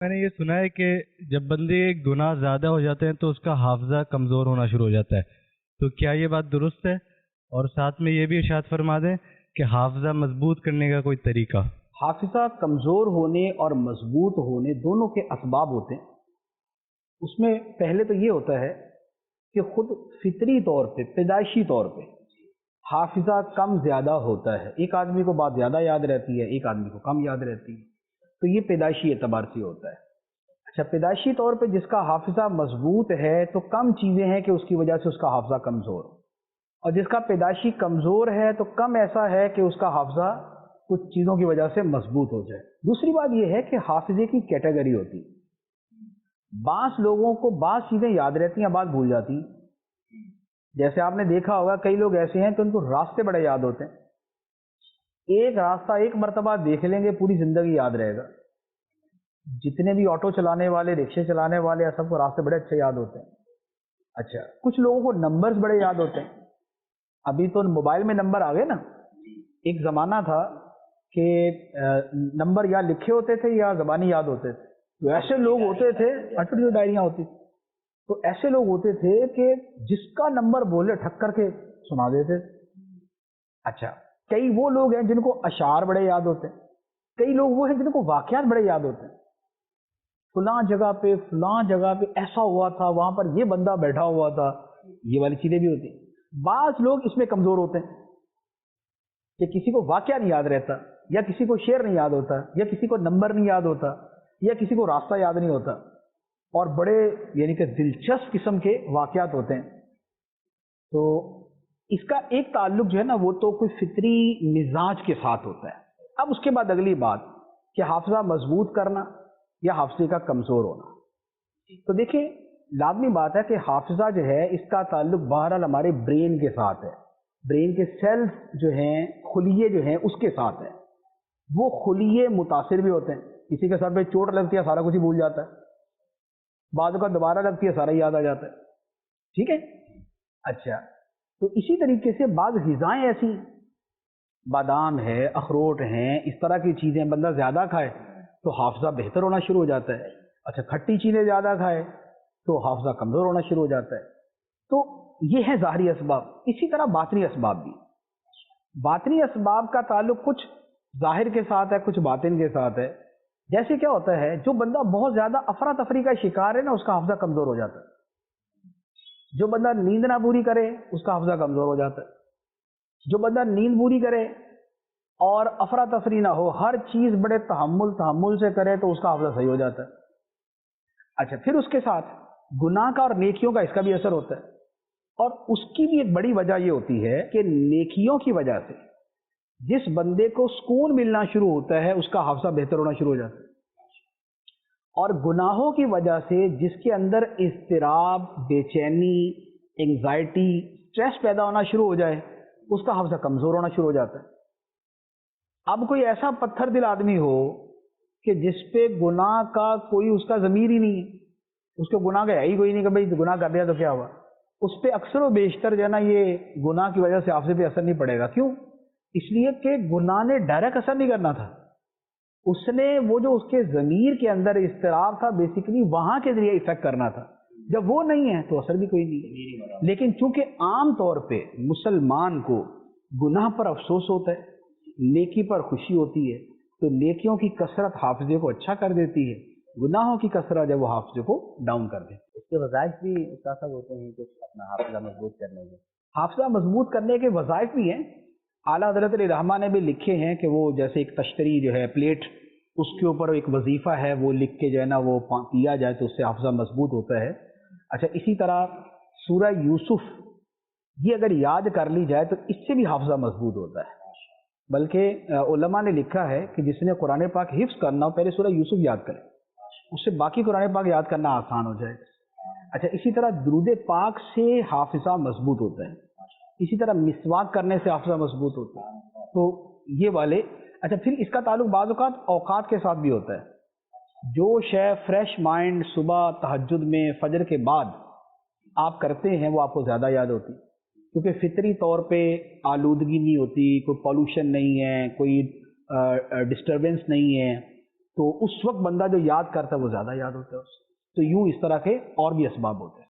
میں نے یہ سنا ہے کہ جب بندے گناہ زیادہ ہو جاتے ہیں تو اس کا حافظہ کمزور ہونا شروع ہو جاتا ہے، تو کیا یہ بات درست ہے؟ اور ساتھ میں یہ بھی ارشاد فرما دیں کہ حافظہ مضبوط کرنے کا کوئی طریقہ۔ حافظہ کمزور ہونے اور مضبوط ہونے دونوں کے اسباب ہوتے ہیں۔ اس میں پہلے تو یہ ہوتا ہے کہ خود فطری طور پہ، پیدائشی طور پہ حافظہ کم زیادہ ہوتا ہے۔ ایک آدمی کو بات زیادہ یاد رہتی ہے، ایک آدمی کو کم یاد رہتی ہے، تو یہ پیدائشی اعتبار سے ہوتا ہے۔ اچھا، پیدائشی طور پہ جس کا حافظہ مضبوط ہے تو کم چیزیں ہیں کہ اس کی وجہ سے اس کا حافظہ کمزور ہو، اور جس کا پیدائشی کمزور ہے تو کم ایسا ہے کہ اس کا حافظہ کچھ چیزوں کی وجہ سے مضبوط ہو جائے۔ دوسری بات یہ ہے کہ حافظے کی کیٹیگری ہوتی ہے۔ بعض لوگوں کو بعض چیزیں یاد رہتی ہیں، بعض بھول جاتی ہیں۔ جیسے آپ نے دیکھا ہوگا کئی لوگ ایسے ہیں کہ ان کو راستے بڑے یاد ہوتے ہیں، ایک راستہ ایک مرتبہ دیکھ لیں گے پوری زندگی یاد رہے گا۔ جتنے بھی آٹو چلانے والے، رکشے چلانے والے، سب کو راستے بڑے اچھے یاد ہوتے ہیں۔ اچھا، کچھ لوگوں کو نمبرز بڑے یاد ہوتے ہیں۔ ابھی تو موبائل میں نمبر آ گئے نا، ایک زمانہ تھا کہ نمبر یا لکھے ہوتے تھے یا زبانی یاد ہوتے تھے۔ تو ایسے لوگ ہوتے تھے، اٹھڑی ڈائریاں ہوتی تھی، تو ایسے لوگ ہوتے تھے کہ جس کا نمبر بولے ٹھک کر کے سنا دیتے تھے۔ اچھا، کئی وہ لوگ ہیں جن کو اشعار بڑے یاد ہوتے ہیں، کئی لوگ وہ ہیں جن کو واقعات بڑے یاد ہوتے ہیں۔ فلاں جگہ پہ ایسا ہوا تھا، وہاں پر یہ بندہ بیٹھا ہوا تھا، یہ والی چیزیں بھی ہوتی ہیں۔ بعض لوگ اس میں کمزور ہوتے ہیں کہ کسی کو واقعہ نہیں یاد رہتا، یا کسی کو شعر نہیں یاد ہوتا، یا کسی کو نمبر نہیں یاد ہوتا، یا کسی کو راستہ یاد نہیں ہوتا، اور بڑے یعنی کہ دلچسپ قسم کے واقعات ہوتے ہیں۔ تو اس کا ایک تعلق جو ہے نا وہ تو کوئی فطری مزاج کے ساتھ ہوتا ہے۔ اب اس کے بعد اگلی بات کہ حافظہ مضبوط کرنا یا حافظے کا کمزور ہونا، تو دیکھیں لازمی بات ہے کہ حافظہ جو ہے اس کا تعلق بہرحال ہمارے برین کے ساتھ ہے، برین کے سیلز جو ہیں، خلیے جو ہیں اس کے ساتھ ہے۔ وہ خلیے متاثر بھی ہوتے ہیں، کسی کے سر پہ چوٹ لگتی ہے سارا کچھ ہی بھول جاتا ہے، بعض اوقات دوبارہ لگتی ہے سارا ہی یاد آ جاتا ہے، ٹھیک ہے۔ اچھا، تو اسی طریقے سے بعض غذائیں ایسی، بادام ہے، اخروٹ ہیں، اس طرح کی چیزیں بندہ زیادہ کھائے تو حافظہ بہتر ہونا شروع ہو جاتا ہے۔ اچھا، کھٹی چیزیں زیادہ کھائے تو حافظہ کمزور ہونا شروع ہو جاتا ہے۔ تو یہ ہے ظاہری اسباب۔ اسی طرح باطنی اسباب بھی، باطنی اسباب کا تعلق کچھ ظاہر کے ساتھ ہے، کچھ باطن کے ساتھ ہے۔ جیسے کیا ہوتا ہے، جو بندہ بہت زیادہ افراتفری کا شکار ہے نا اس کا حافظہ کمزور ہو جاتا ہے۔ جو بندہ نیند نہ پوری کرے اس کا حافظہ کمزور ہو جاتا ہے۔ جو بندہ نیند پوری کرے اور افراتفری نہ ہو، ہر چیز بڑے تحمل سے کرے تو اس کا حافظہ صحیح ہو جاتا ہے۔ اچھا، پھر اس کے ساتھ گناہ کا اور نیکیوں کا اس کا بھی اثر ہوتا ہے، اور اس کی بھی ایک بڑی وجہ یہ ہوتی ہے کہ نیکیوں کی وجہ سے جس بندے کو سکون ملنا شروع ہوتا ہے اس کا حافظہ بہتر ہونا شروع ہو جاتا ہے، اور گناہوں کی وجہ سے جس کے اندر اضطراب، بے چینی، انگزائٹی، سٹریس پیدا ہونا شروع ہو جائے اس کا حافظہ کمزور ہونا شروع ہو جاتا ہے۔ اب کوئی ایسا پتھر دل آدمی ہو کہ جس پہ گناہ کا کوئی اس کا ضمیر ہی نہیں ہے، اس کو گناہ کا ہے ہی کوئی نہیں کہ بھائی گناہ کر دیا تو کیا ہوا، اس پہ اکثر و بیشتر جو ہے نا یہ گناہ کی وجہ سے حافظے پہ اثر نہیں پڑے گا۔ کیوں؟ اس لیے کہ گناہ نے ڈائریکٹ اثر نہیں کرنا تھا، اس نے وہ جو اس کے ضمیر کے اندر اضطراب تھا بیسیکلی وہاں کے ذریعے افیکٹ کرنا تھا۔ جب وہ نہیں ہے تو اثر بھی کوئی نہیں ہے۔ لیکن چونکہ عام طور پہ مسلمان کو گناہ پر افسوس ہوتا ہے، نیکی پر خوشی ہوتی ہے، تو نیکیوں کی کثرت حافظے کو اچھا کر دیتی ہے، گناہوں کی کثرت جب وہ حافظے کو ڈاؤن کر دیتی ہے۔ اس کے وظائف بھی ایسا ہوتے ہیں کچھ اپنا حافظہ مضبوط کرنے کے؟ حافظہ مضبوط کرنے کے وظائف بھی ہیں۔ اعلیٰ حضرت علیہ رحمہ نے بھی لکھے ہیں کہ وہ جیسے ایک تشتری جو ہے پلیٹ، اس کے اوپر ایک وظیفہ ہے وہ لکھ کے جو ہے نا وہ پیا جائے تو اس سے حافظہ مضبوط ہوتا ہے۔ اچھا، اسی طرح سورہ یوسف یہ اگر یاد کر لی جائے تو اس سے بھی حافظہ مضبوط ہوتا ہے۔ بلکہ علماء نے لکھا ہے کہ جس نے قرآن پاک حفظ کرنا ہو پہلے سورہ یوسف یاد کرے، اس سے باقی قرآن پاک یاد کرنا آسان ہو جائے گا۔ اچھا، اسی طرح درود پاک سے حافظہ مضبوط ہوتا ہے، اسی طرح مسواک کرنے سے حافظہ مضبوط ہوتا ہے، تو یہ والے۔ اچھا، پھر اس کا تعلق بعض اوقات کے ساتھ بھی ہوتا ہے۔ جو شے فریش مائنڈ صبح تہجد میں فجر کے بعد آپ کرتے ہیں وہ آپ کو زیادہ یاد ہوتی، کیونکہ فطری طور پہ آلودگی نہیں ہوتی، کوئی پالوشن نہیں ہے، کوئی ڈسٹربنس نہیں ہے، تو اس وقت بندہ جو یاد کرتا ہے وہ زیادہ یاد ہوتا ہے اس سے. تو یوں اس طرح کے اور بھی اسباب ہوتے ہیں.